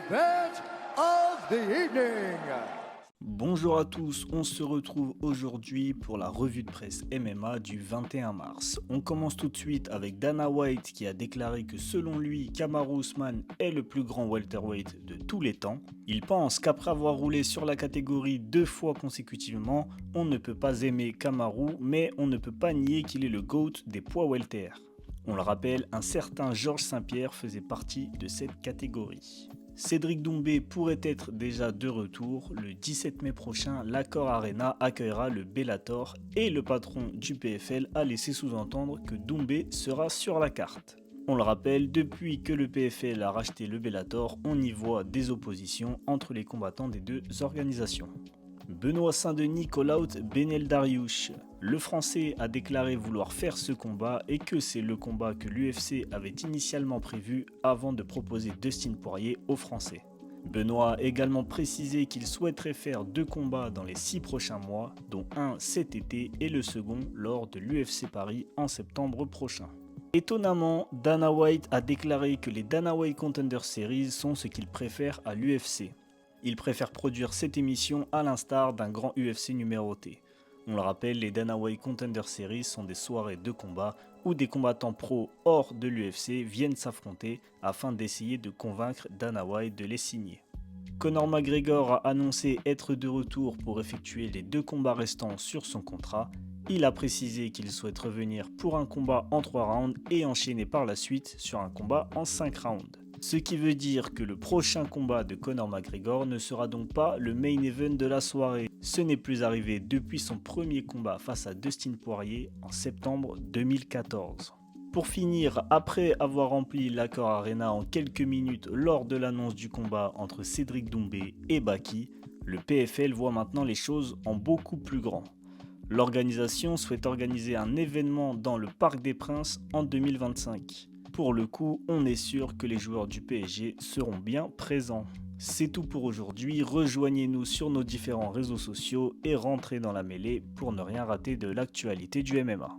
Event of the evening. Bonjour à tous, on se retrouve aujourd'hui pour la revue de presse MMA du 21 mars. On commence tout de suite avec Dana White qui a déclaré que selon lui, Kamaru Usman est le plus grand welterweight de tous les temps. Il pense qu'après avoir roulé sur la catégorie 2 fois consécutivement, on ne peut pas aimer Kamaru, mais on ne peut pas nier qu'il est le GOAT des poids welter. On le rappelle, un certain Georges Saint-Pierre faisait partie de cette catégorie. Cédric Doumbé pourrait être déjà de retour. Le 17 mai prochain, l'Accor Arena accueillera le Bellator et le patron du PFL a laissé sous-entendre que Doumbé sera sur la carte. On le rappelle, depuis que le PFL a racheté le Bellator, on y voit des oppositions entre les combattants des deux organisations. Benoît Saint-Denis call out Beneil Dariush. Le Français a déclaré vouloir faire ce combat et que c'est le combat que l'UFC avait initialement prévu avant de proposer Dustin Poirier aux Français. Benoît a également précisé qu'il souhaiterait faire 2 combats dans les 6 prochains mois, dont un cet été et le second lors de l'UFC Paris en septembre prochain. Étonnamment, Dana White a déclaré que les Dana White Contender Series sont ce qu'il préfère à l'UFC. Il préfère produire cette émission à l'instar d'un grand UFC numéroté. On le rappelle, les Dana White Contender Series sont des soirées de combat où des combattants pros hors de l'UFC viennent s'affronter afin d'essayer de convaincre Dana White de les signer. Conor McGregor a annoncé être de retour pour effectuer les 2 combats restants sur son contrat. Il a précisé qu'il souhaite revenir pour un combat en 3 rounds et enchaîner par la suite sur un combat en 5 rounds. Ce qui veut dire que le prochain combat de Conor McGregor ne sera donc pas le main event de la soirée. Ce n'est plus arrivé depuis son premier combat face à Dustin Poirier en septembre 2014. Pour finir, après avoir rempli l'Accor Arena en quelques minutes lors de l'annonce du combat entre Cédric Doumbé et Baki, le PFL voit maintenant les choses en beaucoup plus grand. L'organisation souhaite organiser un événement dans le Parc des Princes en 2025. Pour le coup, on est sûr que les joueurs du PSG seront bien présents. C'est tout pour aujourd'hui, rejoignez-nous sur nos différents réseaux sociaux et rentrez dans la mêlée pour ne rien rater de l'actualité du MMA.